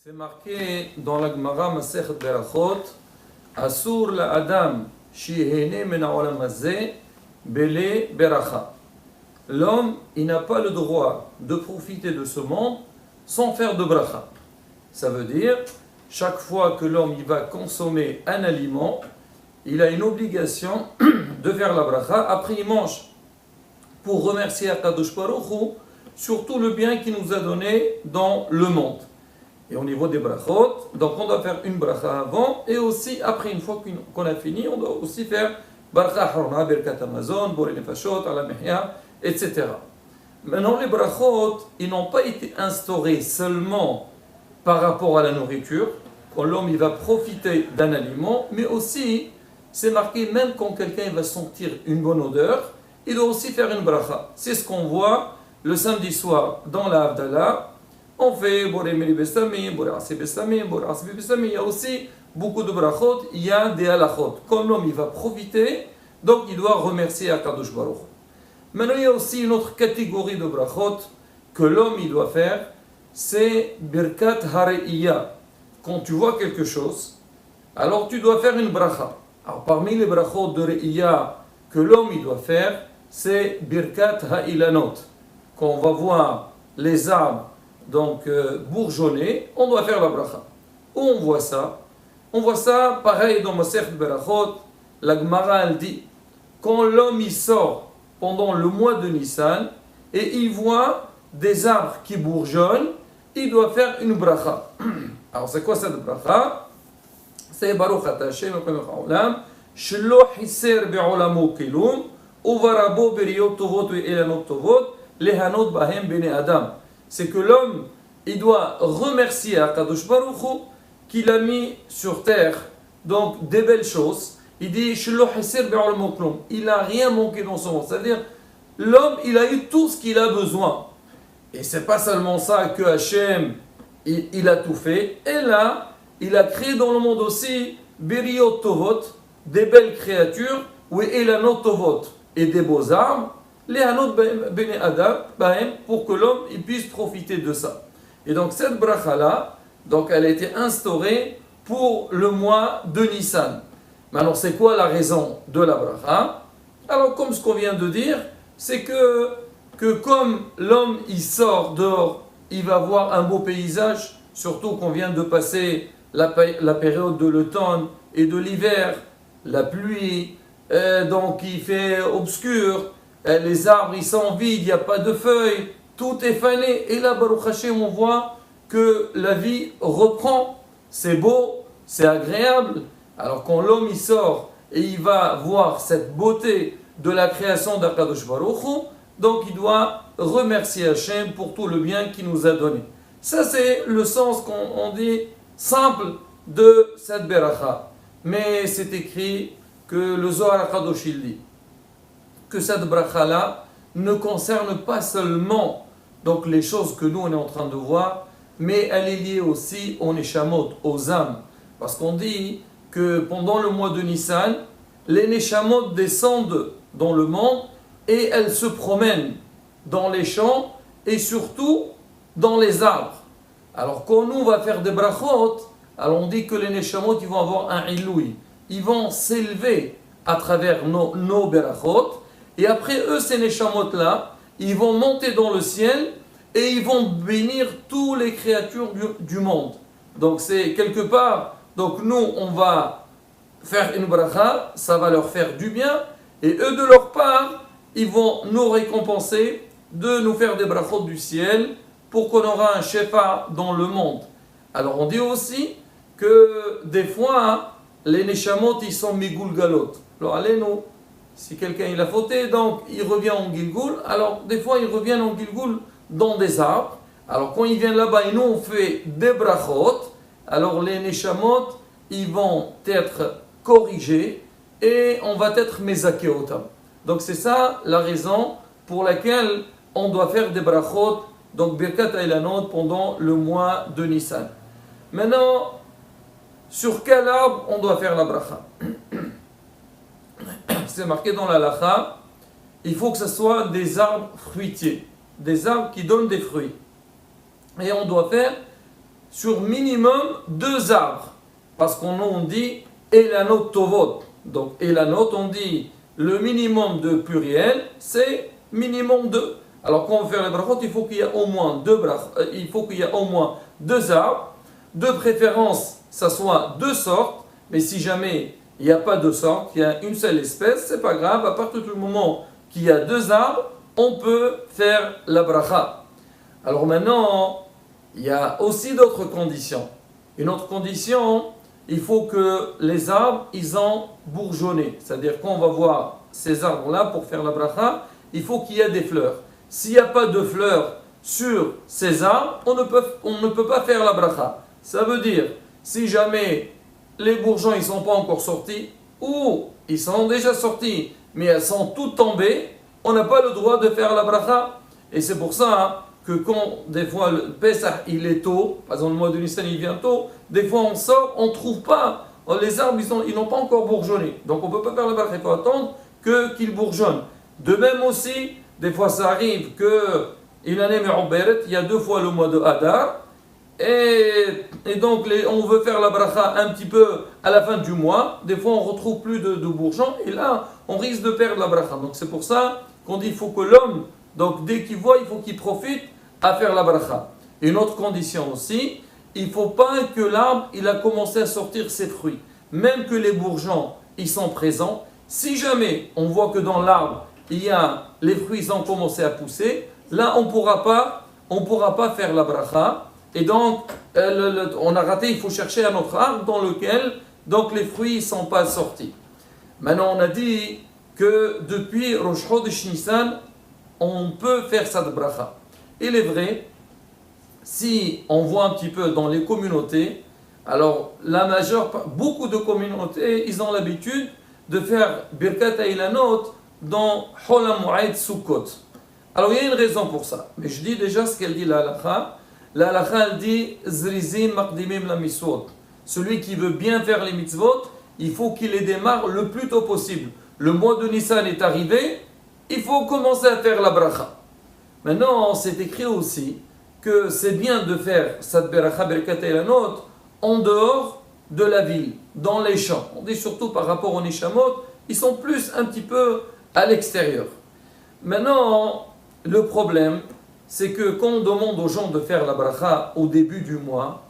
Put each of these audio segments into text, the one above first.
C'est marqué dans la Gemara Masechet Berachot, Asur la Adam shihene min ha'olam hazeh bele beracha. L'homme, il n'a pas le droit de profiter de ce monde sans faire de bracha. Ça veut dire, chaque fois que l'homme il va consommer un aliment, il a une obligation de faire la bracha. Après, il mange pour remercier Akadosh Baruch Hu sur tout le bien qu'il nous a donné dans le monde. Et au niveau des brachot, donc on doit faire une bracha avant et aussi après, une fois qu'on a fini, on doit aussi faire bracha harona, birkat hamazon, borei nefashot, ala mehya, etc. Maintenant, les brachot, ils n'ont pas été instaurés seulement par rapport à la nourriture, quand l'homme il va profiter d'un aliment, mais aussi, c'est marqué même quand quelqu'un va sentir une bonne odeur, il doit aussi faire une bracha. C'est ce qu'on voit le samedi soir dans la Havdalah. On fait borei meli bessamim, borei asi bessamim, borei asbi bessamim. Il y a aussi beaucoup de brachot, il y a des halachot. Quand l'homme il va profiter, donc il doit remercier Akadosh Baruch Hu. Maintenant, il y a aussi une autre catégorie de brachot que l'homme il doit faire, c'est birkat hareiyah. Quand tu vois quelque chose, alors tu dois faire une bracha. Alors parmi les brachot de reiyah que l'homme il doit faire, c'est birkat ha'ilanot. Quand on va voir les arbres donc bourgeonner, on doit faire la bracha. Où on voit ça? On voit ça pareil dans Masechet Berachot. La Gemara elle dit, quand l'homme il sort pendant le mois de Nissan et il voit des arbres qui bourgeonnent, il doit faire une bracha. Alors c'est quoi cette bracha? C'est Baruch Ata Hashem Olam Shelo Hiser Be'olamo Kilum Uvarabo Beriot Tovot Ve'elanot Tovot Lehanot Bahem Bene Adam. C'est que l'homme, il doit remercier Akadosh Baruch Hu qu'il a mis sur terre donc des belles choses. Il dit Shelo Hiser Be'olamo Kilum. Il n'a rien manqué dans son monde. C'est-à-dire, l'homme, il a eu tout ce qu'il a besoin. Et c'est pas seulement ça que Hachem, il a tout fait. Et là, il a créé dans le monde aussi Beriot Tovot, des belles créatures, ou Elanot Tovot, et des beaux arbres, les Hanot Bene Adam, pour que l'homme il puisse profiter de ça. Et donc cette bracha-là, donc elle a été instaurée pour le mois de Nissan. Mais alors c'est quoi la raison de la bracha? Alors comme ce qu'on vient de dire, c'est que comme l'homme il sort dehors, il va voir un beau paysage, surtout qu'on vient de passer la période de l'automne et de l'hiver, la pluie, donc il fait obscur, les arbres ils sont vides, il n'y a pas de feuilles, tout est fané. Et là, Baruch Hashem, on voit que la vie reprend, c'est beau, c'est agréable. Alors quand l'homme il sort et il va voir cette beauté de la création d'Akadosh Baruch Hu, donc il doit remercier Hashem pour tout le bien qu'il nous a donné. Ça c'est le sens qu'on dit simple de cette beracha. Mais c'est écrit que le Zohar HaKadosh il dit que cette bracha-là ne concerne pas seulement donc les choses que nous on est en train de voir, mais elle est liée aussi aux neshamot, aux âmes. Parce qu'on dit que pendant le mois de Nissan, les neshamot descendent dans le monde et elles se promènent dans les champs et surtout dans les arbres. Alors quand nous on va faire des brachot, alors on dit que les neshamot ils vont avoir un iloui, ils vont s'élever à travers nos berachot, et après eux ces neshamot là, ils vont monter dans le ciel et ils vont bénir toutes les créatures du monde. Donc c'est quelque part, donc nous on va faire une bracha, ça va leur faire du bien, et eux de leur part, ils vont nous récompenser de nous faire des brachot du ciel pour qu'on aura un shefa dans le monde. Alors on dit aussi que des fois, les neshamot ils sont migulgalot. Alors allez-nous, si quelqu'un il a fauté, donc il revient en Gilgul, alors des fois ils reviennent en Gilgul dans des arbres. Alors quand ils viennent là-bas et nous on fait des brachot, alors les neshamot ils vont être corrigés et on va être mezakeotam. Donc c'est ça la raison pour laquelle on doit faire des brachot, donc birkat ha'ilanot pendant le mois de Nissan. Maintenant, sur quel arbre on doit faire la bracha? C'est marqué dans la halakha, il faut que ce soit des arbres fruitiers, des arbres qui donnent des fruits. Et on doit faire sur minimum 2 arbres. Parce qu'on dit Elanot Tovot. Donc Elanot, on dit le minimum de pluriel, c'est minimum 2. Alors quand on fait les brachot, il faut qu'il y ait au moins 2 arbres. De préférence, ça soit 2 sortes. Mais si jamais il n'y a pas 2 sortes, il y a une seule espèce, c'est pas grave. À partir du moment qu'il y a 2 arbres, on peut faire la bracha. Alors maintenant, il y a aussi d'autres conditions. Une autre condition, il faut que les arbres, ils ont bourgeonné. C'est-à-dire qu'on va voir ces arbres-là pour faire la bracha, il faut qu'il y ait des fleurs. S'il n'y a pas de fleurs sur ces arbres, on ne peut pas faire la bracha. Ça veut dire, si jamais les bourgeons ils sont pas encore sortis, ou ils sont déjà sortis, mais elles sont toutes tombées, on n'a pas le droit de faire la bracha. Et c'est pour ça que quand des fois le Pesach il est tôt, par exemple le mois de Nissan il vient tôt, des fois on sort, on ne trouve pas, les arbres ils n'ont pas encore bourgeonné. Donc on ne peut pas faire la bracha, il faut attendre qu'ils bourgeonnent. De même aussi, des fois ça arrive que il y a 2 fois le mois de Hadar, et donc on veut faire la bracha un petit peu à la fin du mois. Des fois on ne retrouve plus de bourgeons et là on risque de perdre la bracha. Donc c'est pour ça qu'on dit qu'il faut que l'homme, donc dès qu'il voit, il faut qu'il profite à faire la bracha. Une autre condition aussi, il ne faut pas que l'arbre il a commencé à sortir ses fruits. Même que les bourgeons ils sont présents, si jamais on voit que dans l'arbre les fruits ont commencé à pousser, là on ne pourra pas faire la bracha. Et donc, on a raté, il faut chercher un autre arbre dans lequel donc, les fruits ne sont pas sortis. Maintenant, on a dit que depuis Rosh Chodesh Nissan, on peut faire cette bracha. Il est vrai, si on voit un petit peu dans les communautés, alors beaucoup de communautés, ils ont l'habitude de faire Birkat HaIlanot dans Chol HaMoed Sukkot. Alors, il y a une raison pour ça. Mais je dis déjà ce qu'elle dit la halakha. La halakha, elle dit Zrizim maqdimim la mitzvot. Celui qui veut bien faire les mitzvot, il faut qu'il les démarre le plus tôt possible. Le mois de Nissan est arrivé, il faut commencer à faire la bracha. Maintenant, c'est écrit aussi que c'est bien de faire cette bracha berkat eilanot en dehors de la ville, dans les champs. On dit surtout par rapport aux neshamot, ils sont plus un petit peu à l'extérieur. Maintenant, le problème, c'est que quand on demande aux gens de faire la bracha au début du mois,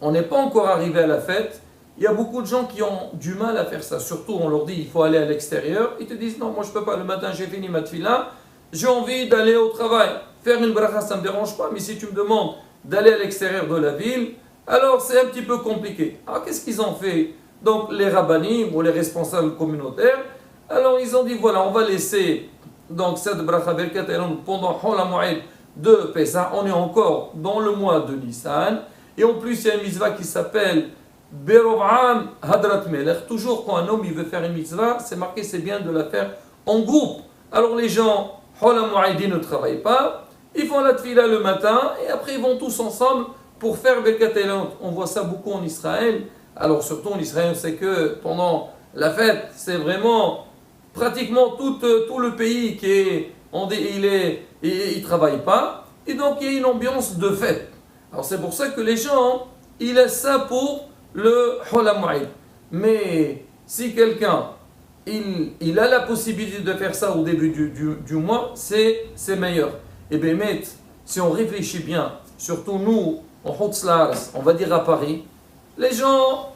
on n'est pas encore arrivé à la fête, il y a beaucoup de gens qui ont du mal à faire ça. Surtout, on leur dit, il faut aller à l'extérieur. Ils te disent, non, moi je ne peux pas, le matin j'ai fini ma tefila, j'ai envie d'aller au travail. Faire une bracha, ça ne me dérange pas, mais si tu me demandes d'aller à l'extérieur de la ville, alors c'est un petit peu compliqué. Alors qu'est-ce qu'ils ont fait? Donc les rabbanim ou les responsables communautaires, alors ils ont dit, voilà, on va laisser donc cette bracha berkat eilanot pendant Chol HaMoed de Pesach, on est encore dans le mois de Nissan, et en plus il y a une mitzvah qui s'appelle Berov'am Hadrat Melech. Toujours quand un homme il veut faire une mitzvah, c'est marqué, c'est bien de la faire en groupe. Alors les gens, Chol HaMoed, ne travaillent pas, ils font la tefila le matin, et après ils vont tous ensemble pour faire Birkat Eilanot. On voit ça beaucoup en Israël. Alors surtout en Israël, c'est que pendant la fête, c'est vraiment pratiquement tout le pays qui est, il ne travaille pas, et donc il y a une ambiance de fête. Alors c'est pour ça que les gens, ils laissent ça pour le Chol HaMoed. Mais si quelqu'un, il a la possibilité de faire ça au début du mois, c'est meilleur. Et bien, si on réfléchit bien, surtout nous, en Hotslars, on va dire à Paris, les gens,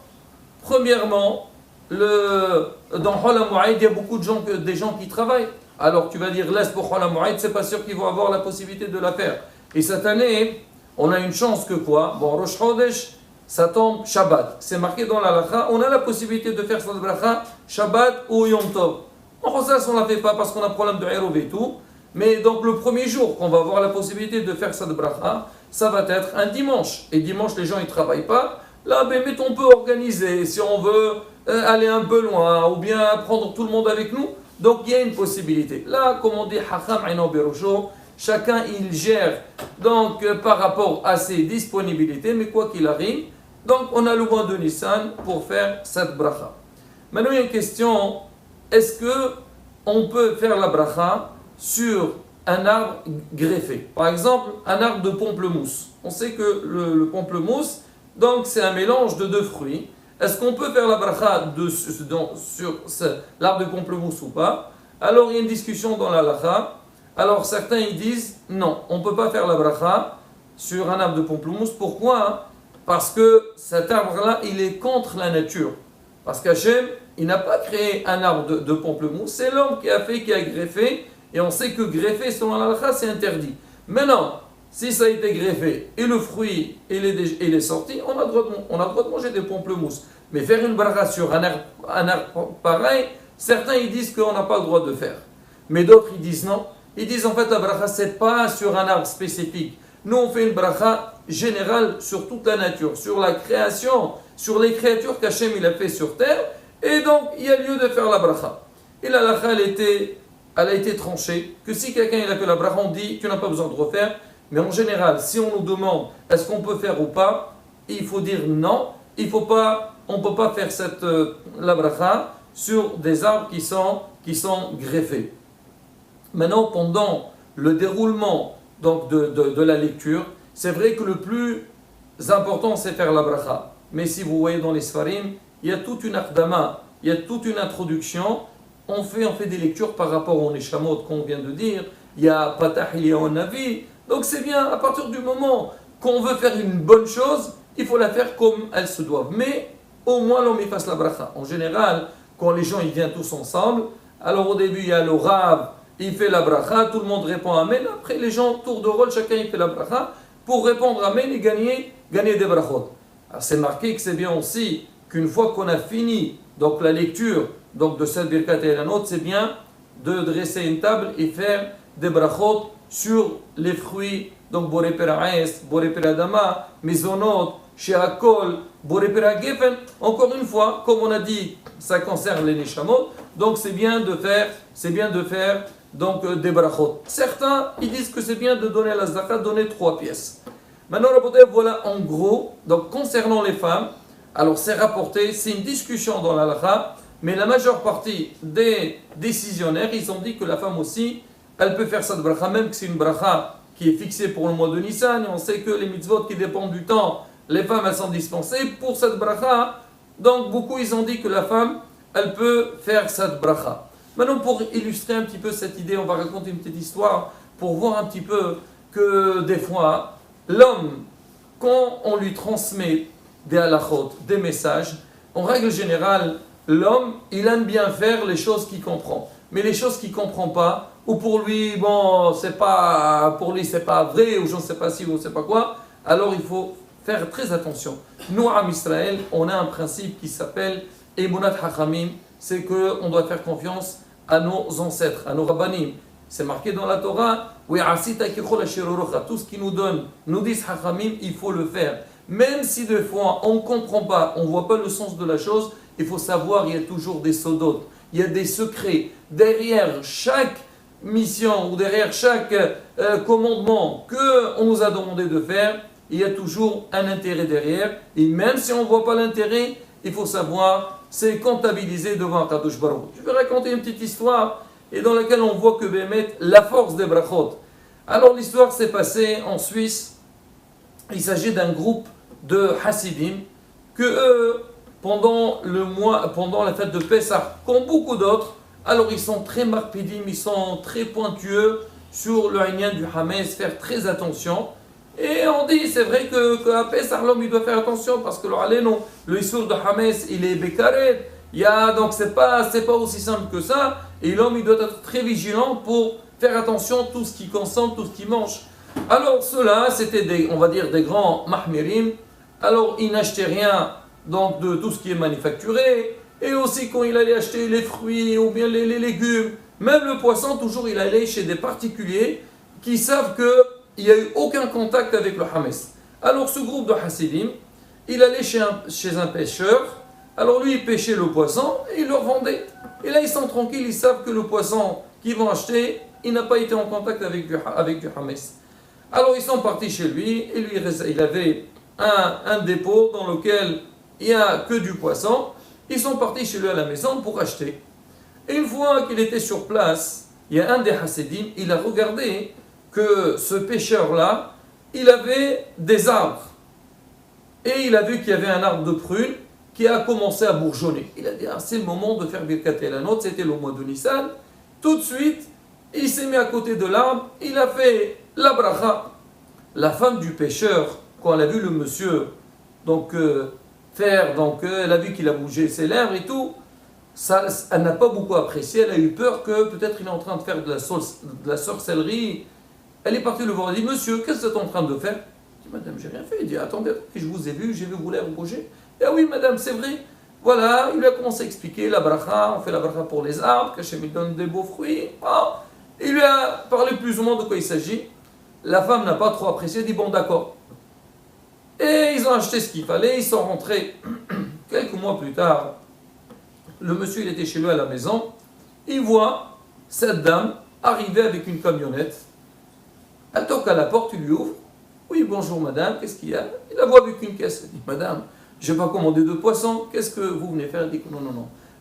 premièrement, dans Chol HaMoed, il y a beaucoup des gens qui travaillent. Alors tu vas dire, laisse pour Chol HaMoed, c'est pas sûr qu'ils vont avoir la possibilité de la faire. Et cette année, on a une chance que quoi? Bon, Rosh Chodesh, ça tombe Shabbat. C'est marqué dans la halakha, on a la possibilité de faire cette bracha Shabbat ou Yom Tov. En Rosace, on ne la fait pas parce qu'on a un problème de Hérov et tout. Mais donc le premier jour qu'on va avoir la possibilité de faire cette bracha, ça va être un dimanche. Et dimanche, les gens ils ne travaillent pas. Là, on peut organiser si on veut aller un peu loin ou bien prendre tout le monde avec nous. Donc il y a une possibilité. Là, comme on dit, Hacham Aino Berosho, chacun il gère donc par rapport à ses disponibilités, mais quoi qu'il arrive, donc on a le mois de Nissan pour faire cette bracha. Maintenant il y a une question, est-ce que on peut faire la bracha sur un arbre greffé. Par exemple, un arbre de pamplemousse. On sait que le pamplemousse, donc c'est un mélange de deux fruits. Est-ce qu'on peut faire la bracha sur l'arbre de pamplemousse ou pas? Alors il y a une discussion dans la halakha. Alors certains ils disent non, on ne peut pas faire la bracha sur un arbre de pamplemousse. Pourquoi? Parce que cet arbre-là, il est contre la nature. Parce qu'Hachem, il n'a pas créé un arbre de pamplemousse, c'est l'homme qui a greffé, et on sait que greffer selon la halakha, c'est interdit. Maintenant, si ça a été greffé et le fruit il est sorti, on a le droit de manger des pamplemousses. Mais faire une bracha sur un arbre pareil, certains ils disent qu'on n'a pas le droit de faire. Mais d'autres ils disent non. Ils disent en fait la bracha c'est pas sur un arbre spécifique. Nous on fait une bracha générale sur toute la nature, sur la création, sur les créatures qu'Hachem il a fait sur terre. Et donc il y a lieu de faire la bracha. Et la halakha elle a été tranchée que si quelqu'un il a fait la bracha, on dit tu n'as pas besoin de refaire. Mais en général, si on nous demande est-ce qu'on peut faire ou pas, il faut dire non. On ne peut pas faire la bracha sur des arbres qui sont greffés. Maintenant, pendant le déroulement donc, de la lecture, c'est vrai que le plus important c'est faire la bracha. Mais si vous voyez dans les Sfarim, il y a toute une akdama, il y a toute une introduction. On fait des lectures par rapport au Neshamot qu'on vient de dire. Il y a Patah, il y a Navi. Donc c'est bien, à partir du moment qu'on veut faire une bonne chose, il faut la faire comme elle se doit. Mais au moins l'homme y fasse la bracha. En général, quand les gens ils viennent tous ensemble, alors au début il y a le Rav, il fait la bracha, tout le monde répond Amen. Après les gens, tour de rôle, chacun il fait la bracha pour répondre Amen et gagner des brachot. Alors c'est marqué que c'est bien aussi qu'une fois qu'on a fini donc, la lecture donc, de cette birkat et la nôtre, c'est bien de dresser une table et faire des brachot sur les fruits, donc Boré Peraes, Boré Peradama, Mizonot, Sheakol, Boré Peragefen. Encore une fois, comme on a dit, ça concerne les Neshamot, donc c'est bien de faire donc, des brachot. Certains, ils disent que c'est bien de donner la zakat, donner 3 pièces. Maintenant, voilà en gros, donc concernant les femmes, alors c'est rapporté, c'est une discussion dans la halakha, mais la majeure partie des décisionnaires, ils ont dit que la femme aussi, elle peut faire cette bracha, même que c'est une bracha qui est fixée pour le mois de Nissan, et on sait que les mitzvot qui dépendent du temps, les femmes elles sont dispensées pour cette bracha. Donc beaucoup ils ont dit que la femme, elle peut faire cette bracha. Maintenant pour illustrer un petit peu cette idée, on va raconter une petite histoire pour voir un petit peu que des fois, l'homme, quand on lui transmet des halachot, des messages, en règle générale, l'homme, il aime bien faire les choses qu'il comprend. Mais les choses qu'il ne comprend pas, ou pour lui, bon, c'est pas vrai, ou je ne sais pas si, ou je ne sais pas quoi, alors il faut faire très attention. Nous, en Israël, on a un principe qui s'appelle Emunat Hachamim, c'est qu'on doit faire confiance à nos ancêtres, à nos rabbanim. C'est marqué dans la Torah, tout ce qui nous disent Hachamim, il faut le faire. Même si des fois on ne comprend pas, on ne voit pas le sens de la chose, il faut savoir, il y a toujours des sodotes, il y a des secrets. Derrière chaque mission ou derrière chaque commandement qu'on nous a demandé de faire, il y a toujours un intérêt derrière. Et même si on ne voit pas l'intérêt, il faut savoir, c'est comptabilisé devant Kadosh Baruch. Je vais raconter une petite histoire et dans laquelle on voit que Bémet, la force des brachot. Alors l'histoire s'est passée en Suisse. Il s'agit d'un groupe de Hasidim que eux, pendant la fête de Pessah, comme beaucoup d'autres, alors ils sont très marpidim, ils sont très pointueux sur le Inyan du Hametz, faire très attention. Et on dit, c'est vrai qu'à Pessah, l'homme il doit faire attention parce que le Issour de Hametz, il est békaret. Donc c'est pas aussi simple que ça. Et l'homme il doit être très vigilant pour faire attention à tout ce qui consomme, tout ce qui mange. Alors ceux-là, c'était on va dire des grands mahmirim. Alors ils n'achetaient rien donc, de tout ce qui est manufacturé. Et aussi quand il allait acheter les fruits ou bien les légumes, même le poisson, toujours il allait chez des particuliers qui savent qu'il n'y a eu aucun contact avec le Hametz. Alors ce groupe de Hasidim, il allait chez un pêcheur. Alors lui il pêchait le poisson et il le revendait. Et là ils sont tranquilles, ils savent que le poisson qu'ils vont acheter, il n'a pas été en contact avec du Hametz. Alors ils sont partis chez lui, et lui il avait un dépôt dans lequel il n'y a que du poisson. Ils sont partis chez lui à la maison pour acheter. Et une fois qu'il était sur place, il y a un des Hasidim, il a regardé que ce pêcheur-là, il avait des arbres. Et il a vu qu'il y avait un arbre de prune qui a commencé à bourgeonner. Il a dit, ah, c'est le moment de faire Birkat Elanot, c'était le mois de Nissan. Tout de suite, il s'est mis à côté de l'arbre, il a fait la bracha. La femme du pêcheur, quand elle a vu le monsieur elle a vu qu'il a bougé ses lèvres et tout, ça, elle n'a pas beaucoup apprécié, elle a eu peur que peut-être il est en train de faire de la sorcellerie. Elle est partie le voir, elle dit, monsieur, qu'est-ce que tu es en train de faire? Il dit, madame, j'ai rien fait. Il dit, attendez, je vous ai vu vos lèvres bouger. Et ah oui, madame, c'est vrai. Voilà, il a commencé à expliquer la bracha, on fait la bracha pour les arbres, qu'Hachem il donne des beaux fruits. Ah, il lui a parlé plus ou moins de quoi il s'agit. La femme n'a pas trop apprécié, elle dit, bon, d'accord. Et ils ont acheté ce qu'il fallait, ils sont rentrés. Quelques mois plus tard, le monsieur, il était chez lui à la maison, il voit cette dame arriver avec une camionnette. Elle toque à la porte, il lui ouvre. Oui, bonjour madame, qu'est-ce qu'il y a? Il la voit avec une caisse. Elle dit, madame, je n'ai pas commandé de poisson, qu'est-ce que vous venez faire? Elle dit, non,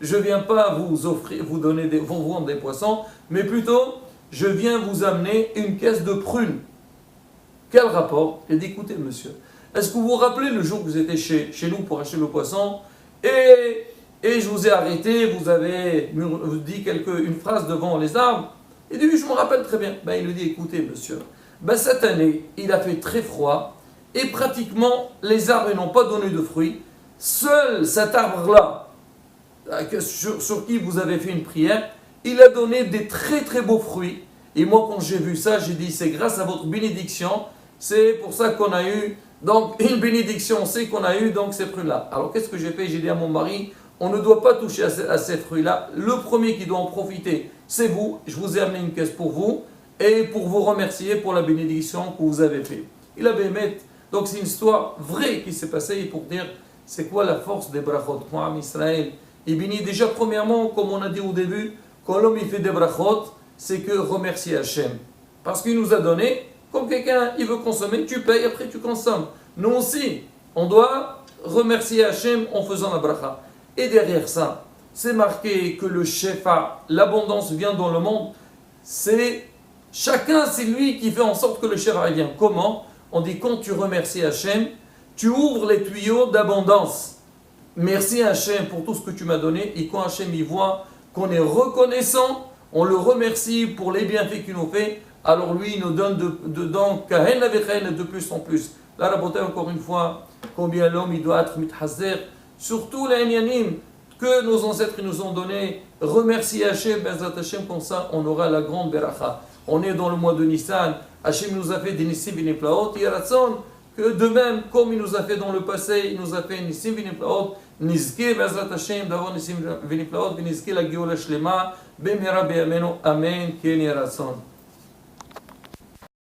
je ne viens pas vous offrir, vous vendre des poissons, mais plutôt, je viens vous amener une caisse de prunes. Quel rapport? Elle dit, écoutez monsieur, est-ce que vous vous rappelez le jour que vous étiez chez nous pour acheter le poisson et je vous ai arrêté, vous avez dit une phrase devant les arbres? Il dit, oui, je me rappelle très bien. Il lui dit, écoutez monsieur, cette année, il a fait très froid et pratiquement les arbres n'ont pas donné de fruits. Seul cet arbre-là, sur qui vous avez fait une prière, il a donné des très très beaux fruits. Et moi, quand j'ai vu ça, j'ai dit, c'est grâce à votre bénédiction, c'est pour ça qu'on a eu donc une bénédiction, c'est qu'on a eu donc ces fruits-là. Alors qu'est-ce que j'ai fait? J'ai dit à mon mari, on ne doit pas toucher à ces fruits-là. Le premier qui doit en profiter, c'est vous. Je vous ai amené une caisse pour vous et pour vous remercier pour la bénédiction que vous avez fait. Il avait aimé. Donc c'est une histoire vraie qui s'est passée et pour dire c'est quoi la force des brachot. Quand Israël, il bénit déjà premièrement, comme on a dit au début, quand l'homme il fait des brachot, c'est que remercier Hachem. Parce qu'il nous a donné, comme quelqu'un il veut consommer, tu payes, après tu consommes. Nous aussi, on doit remercier Hachem en faisant la bracha. Et derrière ça, c'est marqué que le shefa, l'abondance vient dans le monde. Chacun, c'est lui qui fait en sorte que le shefa vient. Comment? On dit quand tu remercies Hachem, tu ouvres les tuyaux d'abondance. Merci Hachem pour tout ce que tu m'as donné. Et quand Hachem y voit qu'on est reconnaissant, on le remercie pour les bienfaits qu'il nous fait, alors lui, il nous donne de plus en plus. Là, raboté encore une fois, combien l'homme il doit être mithazer, surtout les Inyanim que nos ancêtres nous ont donné. Remercier Hachem, Bezat Hachem, comme ça on aura la grande beracha. On est dans le mois de Nissan, Hachem nous a fait des Nissim Viniplaot, Yaratzon, que de même, comme il nous a fait dans le passé, il nous a fait Nissim Viniplaot, Nizke Bezat Hachem, d'avoir Nissim Viniplaot, Nizke la Geoula Shlema, Bemira Be'ameno, Amen, Ken Yaratzon.